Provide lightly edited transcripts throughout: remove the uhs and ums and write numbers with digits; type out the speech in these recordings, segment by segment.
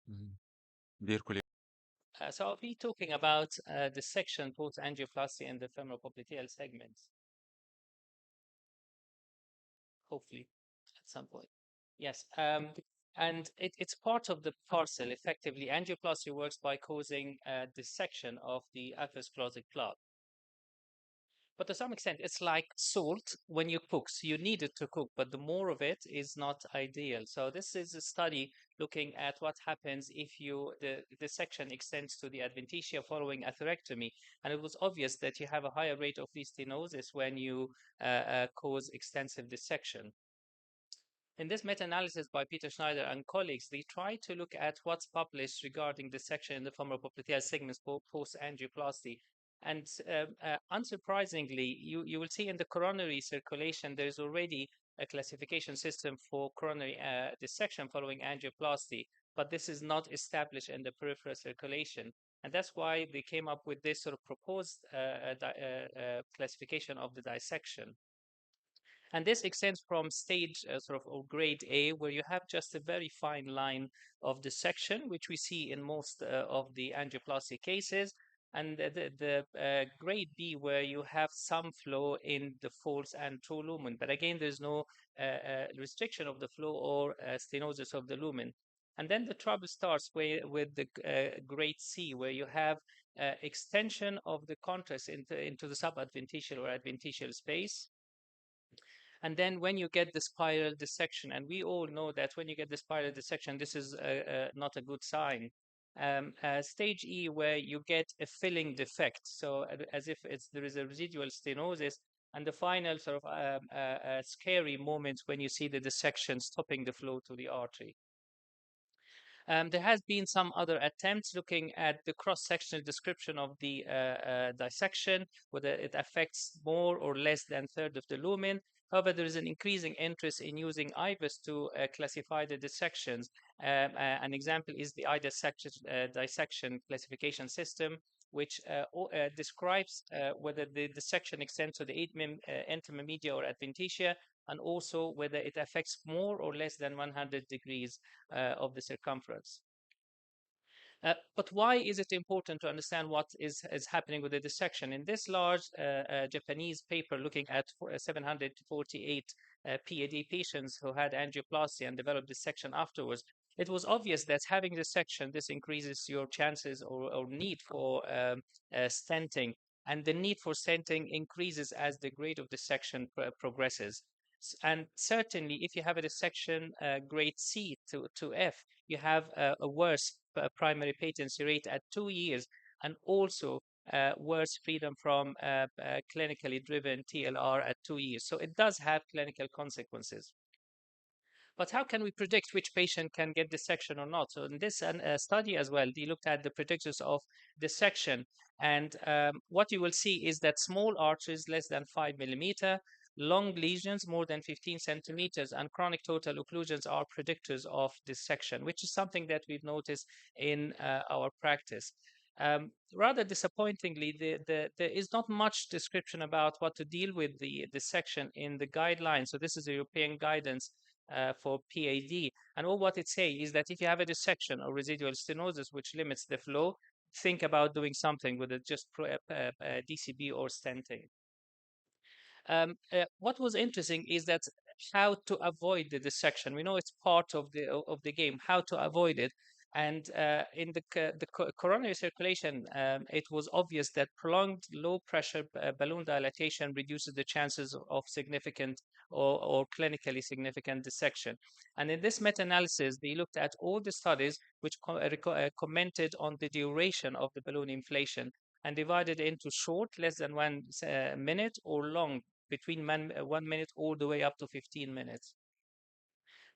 Mhm. Dear colleague, So I'll be talking about dissection post-angioplasty in the femoropopliteal segments, hopefully at some point. Yes, and it's part of the parcel. Effectively, angioplasty works by causing dissection of the atherosclerotic plaque. But to some extent, it's like salt when you cook. So you need it to cook, but the more of it is not ideal. So this is a study looking at what happens if the section extends to the adventitia following atherectomy. And it was obvious that you have a higher rate of restenosis when you cause extensive dissection. In this meta-analysis by Peter Schneider and colleagues, they try to look at what's published regarding dissection in the femoropopliteal segments post-angioplasty. And unsurprisingly, you will see in the coronary circulation, there's already a classification system for coronary dissection following angioplasty, but this is not established in the peripheral circulation. And that's why they came up with this sort of proposed classification of the dissection. And this extends from stage sort of or grade A, where you have just a very fine line of dissection, which we see in most of the angioplasty cases, and the grade B, where you have some flow in the false and true lumen. But again, there's no restriction of the flow or stenosis of the lumen. And then the trouble starts with the grade C, where you have extension of the contrast into the subadventitial or adventitial space. And then when you get the spiral dissection, and we all know that when you get the spiral dissection, this is not a good sign. Stage E, where you get a filling defect, so as if there is a residual stenosis, and the final sort of scary moments when you see the dissection stopping the flow to the artery. There has been some other attempts looking at the cross-sectional description of the dissection, whether it affects more or less than a third of the lumen. However, there is an increasing interest in using IVUS to classify the dissections. An example is the dissection classification system, which describes whether the dissection extends to the 8 intima media or adventitia, and also whether it affects more or less than 100 degrees of the circumference. But why is it important to understand what is happening with the dissection? In this large Japanese paper looking at 748 PAD patients who had angioplasty and developed dissection afterwards, it was obvious that having dissection, this increases your chances or need for stenting. And the need for stenting increases as the grade of dissection progresses. And certainly, if you have a dissection grade C to F, you have a worse primary patency rate at 2 years, and also worse freedom from clinically driven TLR at 2 years. So it does have clinical consequences. But how can we predict which patient can get dissection or not? So in this study as well, they looked at the predictors of dissection. And what you will see is that small arteries less than 5 mm, long lesions more than 15 centimeters, and chronic total occlusions are predictors of dissection, which is something that we've noticed in our practice. Rather disappointingly, there is not much description about what to deal with the dissection in the guidelines. So this is a European guidance for PAD. And all what it says is that if you have a dissection or residual stenosis which limits the flow, think about doing something with it, just DCB or stenting. What was interesting is that how to avoid the dissection. We know it's part of the game. How to avoid it, and in the coronary circulation, it was obvious that prolonged low pressure balloon dilatation reduces the chances of significant or clinically significant dissection. And in this meta-analysis, they looked at all the studies which commented on the duration of the balloon inflation and divided into short, less than 1 minute, or long, between 1 minute all the way up to 15 minutes.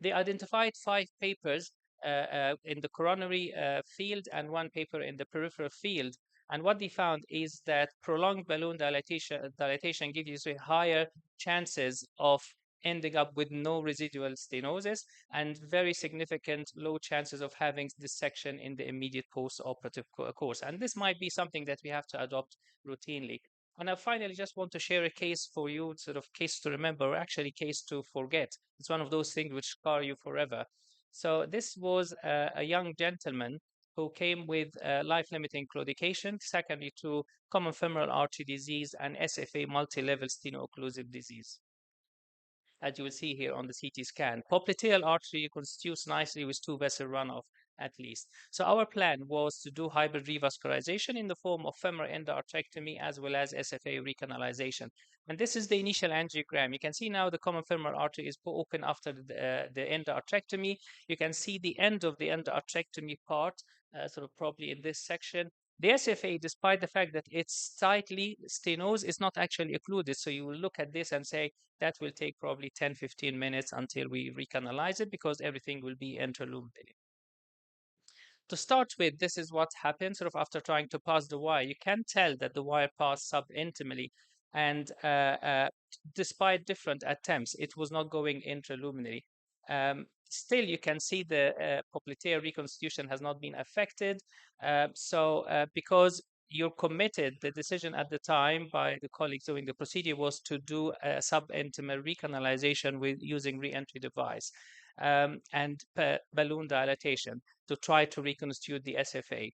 They identified 5 papers in the coronary field and 1 paper in the peripheral field. And what they found is that prolonged balloon dilatation gives you higher chances of ending up with no residual stenosis and very significant low chances of having dissection in the immediate post-operative course. And this might be something that we have to adopt routinely. And I finally just want to share a case for you, sort of case to remember, or actually case to forget. It's one of those things which scar you forever. So this was a young gentleman who came with life-limiting claudication, secondary to common femoral artery disease and SFA multi-level steno-occlusive disease, as you will see here on the CT scan. Popliteal artery constitutes nicely with two-vessel runoff at least. So our plan was to do hybrid revascularization in the form of femoral endarterectomy as well as SFA recanalization. And this is the initial angiogram. You can see now the common femoral artery is open after the endarterectomy. You can see the end of the endarterectomy part, sort of probably in this section. The SFA, despite the fact that it's tightly stenosed, is not actually occluded. So you will look at this and say, that will take probably 10-15 minutes until we recanalize it because everything will be interluminary. To start with, this is what happens sort of after trying to pass the wire. You can tell that the wire passed subintimally, and despite different attempts, it was not going intraluminary. Still, you can see the popliteal reconstitution has not been affected. Because you're committed, the decision at the time by the colleagues doing the procedure was to do a subintimal recanalization with using re-entry device and balloon dilatation to try to reconstitute the SFA.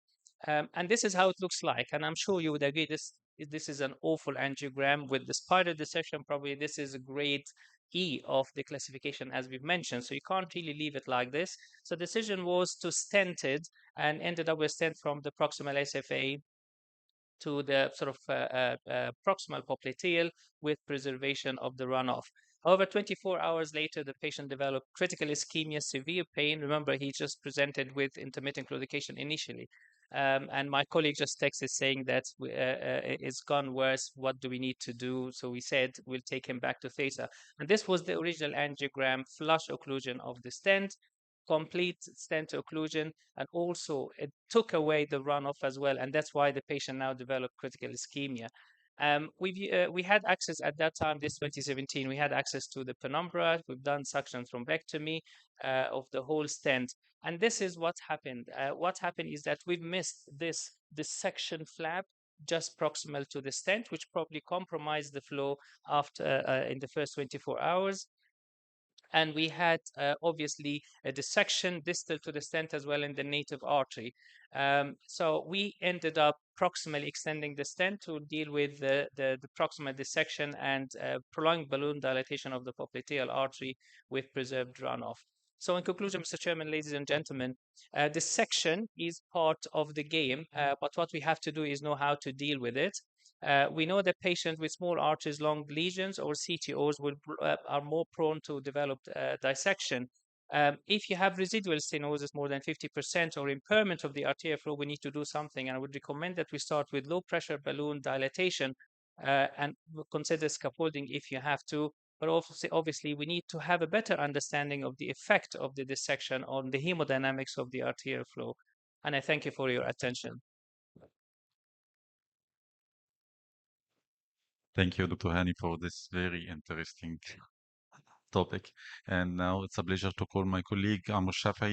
And this is how it looks like. And I'm sure you would agree this is an awful angiogram with the spider dissection. Probably this is a grade E of the classification as we've mentioned. So you can't really leave it like this. So the decision was to stent it and ended up with stent from the proximal SFA to the sort of proximal popliteal with preservation of the runoff. However, 24 hours later, the patient developed critical ischemia, severe pain. Remember, he just presented with intermittent claudication initially. And my colleague just texted saying that it's gone worse. What do we need to do? So we said we'll take him back to theta. And this was the original angiogram, flush occlusion of the stent, complete stent occlusion, and also it took away the runoff as well, and that's why the patient now developed critical ischemia. We had access at that time, this 2017, we had access to the penumbra. We've done suction thrombectomy of the whole stent, and this is what happened. What happened is that we've missed this section flap just proximal to the stent, which probably compromised the flow after in the first 24 hours. And we had obviously a dissection distal to the stent as well in the native artery. So we ended up proximally extending the stent to deal with the proximal dissection and prolonged balloon dilatation of the popliteal artery with preserved runoff. So in conclusion, Mr. Chairman, ladies and gentlemen, dissection is part of the game, but what we have to do is know how to deal with it. We know that patients with small arteries, long lesions, or CTOs are more prone to develop dissection. If you have residual stenosis more than 50% or impairment of the arterial flow, we need to do something. And I would recommend that we start with low pressure balloon dilatation and consider scaffolding if you have to. But also, obviously, we need to have a better understanding of the effect of the dissection on the hemodynamics of the arterial flow. And I thank you for your attention. Thank you, Dr. Hani, for this very interesting topic. And now it's a pleasure to call my colleague Amr Shafai.